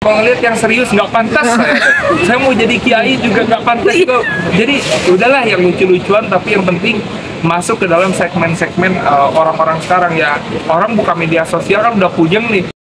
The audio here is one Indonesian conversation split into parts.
Kalau ngeliat yang serius nggak pantas, saya mau jadi kiai juga nggak pantas kok. Jadi udahlah yang lucu-lucuan, tapi yang penting masuk ke dalam segmen-segmen orang-orang sekarang ya. Orang buka media sosial kan udah puyeng nih.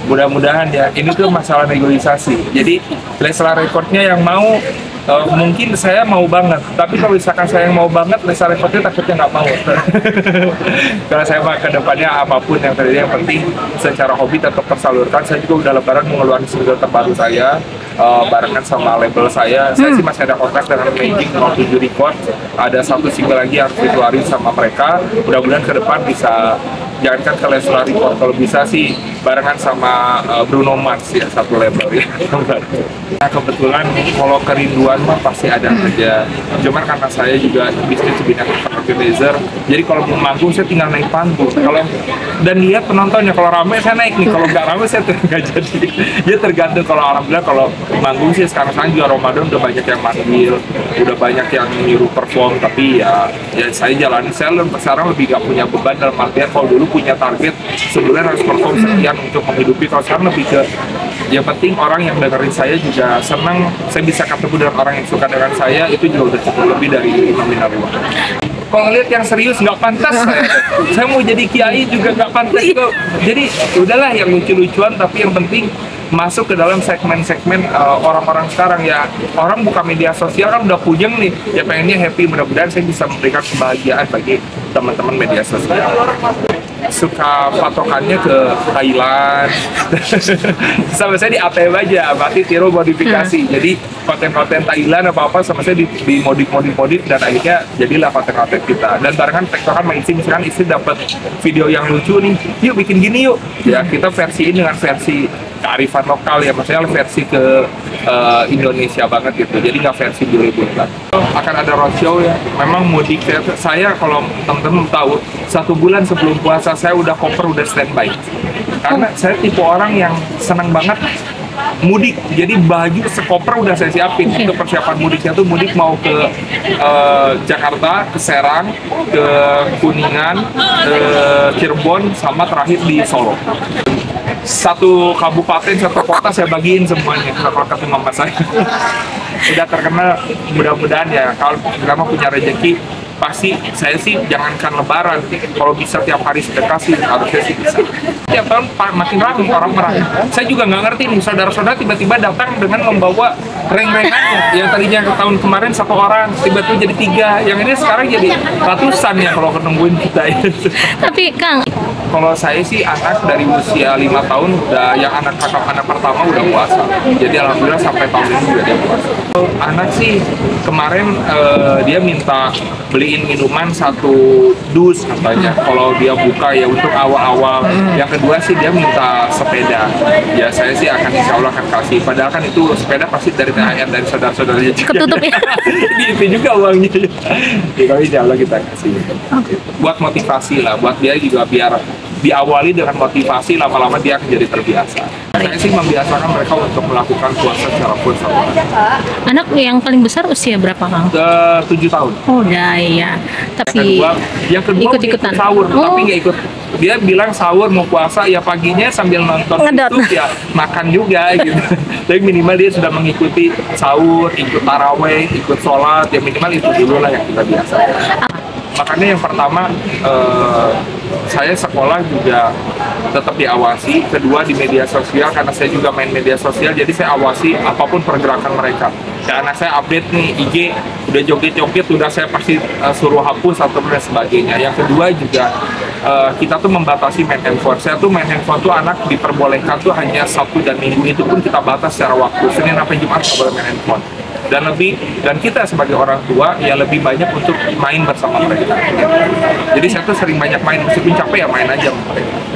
Mudah-mudahan ya, ini tuh masalah negosiasi. Jadi Leslar Recordnya yang mau, mungkin saya mau banget, tapi kalau misalkan saya yang mau banget, Leslar Recordnya takutnya nggak mau. Kalau saya mah ke depannya apapun yang terjadi, yang penting secara hobi tetap tersalurkan. Saya juga udah lebaran mengeluarkan single terbaru saya, barengan sama label saya. Saya sih masih ada kontrak dengan Magic 07 Record. Ada satu single lagi yang harus dikeluarin sama mereka. Mudah-mudahan ke depan bisa, jangankan ke Leslar Record, kalau bisa sih barengan sama Bruno Mars ya, satu label ya. Nah kebetulan kalau kerinduan mah pasti ada aja. Cuman karena saya juga bisnis bidang organizer, jadi kalau mau manggung saya tinggal naik panggung. Kalau dan lihat penontonnya, kalau rame saya naik nih, kalau nggak rame saya nggak jadi. Ya tergantung. Kalau alhamdulillah kalau manggung sih sekarang juga Ramadan udah banyak yang manggil, udah banyak yang nyuruh perform, tapi ya saya jalani. Saya sekarang lebih gak punya beban, dalam artian kalau dulu punya target sebulan harus perform sekian untuk menghidupi, kalau sekarang lebih ke yang penting orang yang dengerin saya juga senang, saya bisa ketemu dengan orang yang suka dengan saya, itu juga udah cukup lebih dari nominal uang. Kalau ngeliat yang serius nggak pantas, saya mau jadi kiai juga nggak pantas kok. Jadi udahlah yang lucu-lucuan, tapi yang penting masuk ke dalam segmen-segmen orang-orang sekarang ya. Orang buka media sosial kan udah puyeng nih, ya pengennya happy. Mudah-mudahan saya bisa memberikan kebahagiaan bagi teman-teman media sosial. Suka patokannya ke Thailand. Sama saya di ATM aja, berarti tiru modifikasi. Jadi konten-konten Thailand apa-apa sama saya di modif dan akhirnya jadilah konten-konten kita. Dan barengan tektokan sama istri, misalkan istri dapat video yang lucu nih, yuk bikin gini yuk. Ya kita versiin dengan versi kearifan lokal ya, maksudnya versi ke Indonesia banget gitu. Jadi nggak versi Bollywood. Akan ada roadshow ya. Memang mudik saya kalau teman-teman tahu, 1 bulan sebelum puasa saya udah koper, udah standby. Karena saya tipe orang yang senang banget mudik, jadi baju sekoper udah saya siapin untuk persiapan mudiknya. Tuh mudik mau ke Jakarta, ke Serang, ke Kuningan, ke Cirebon, sama terakhir di Solo. Satu kabupaten, satu kota saya bagiin semuanya ke mama saya. Udah terkenal, mudah-mudahan ya kalau kita punya rezeki, pasti saya sih jangankan lebaran, kalau bisa tiap hari sedekah sih harusnya sih bisa. Tiap tahun makin ramai orang merayakan. Saya juga nggak ngerti nih, saudara-saudara tiba-tiba datang dengan membawa reng-rengannya. Yang tadinya tahun kemarin 1 orang, tiba-tiba jadi 3. Yang ini sekarang jadi ratusan ya kalau nungguin kita. Tapi Kang, kalau saya sih anak dari usia 5 tahun udah, yang anak kakak anak pertama udah puasa. Jadi alhamdulillah sampai tahun ini juga dia puasa. Anak sih kemarin dia minta beliin minuman 1 dus katanya kalau dia buka ya untuk awal-awal. Yang kedua sih dia minta sepeda. Ya saya sih akan insya Allah akan kasih. Padahal kan itu sepeda pasti dari THR dari saudara-saudaranya juga. ketutup ya. Itu juga uangnya. Ya, tapi insya Allah kita kasih. Buat motivasi lah, buat dia juga biar diawali dengan motivasi, lama-lama dia akan jadi terbiasa. Saya sih membiasakan mereka untuk melakukan puasa secara full sama Anak yang paling besar usia berapa Kang? 7 tahun. Oh udah ya. Tapi yang kedua ikut-ikutan. ikut sahur, tapi nggak ikut. Dia bilang sahur mau puasa ya paginya sambil nonton YouTube ya makan juga gitu. Tapi minimal dia sudah mengikuti sahur, ikut taraweh, ikut sholat, ya minimal itu dulu lah yang kita biasa. Makanya yang pertama saya sekolah juga tetap diawasi. Kedua di media sosial, karena saya juga main media sosial, jadi saya awasi apapun pergerakan mereka. Ya anak saya update nih IG udah joget-joget, udah saya pasti suruh hapus atau dan sebagainya. Yang kedua juga kita tuh membatasi main handphone. Saya tuh main handphone tuh anak diperbolehkan tuh hanya Sabtu dan Minggu, itu pun kita batas secara waktu. Senin sampai Jumat nggak boleh main handphone. Dan kita sebagai orang tua ya lebih banyak untuk main bersama mereka. Jadi saya tuh sering banyak main, meskipun capek ya main aja sama mereka.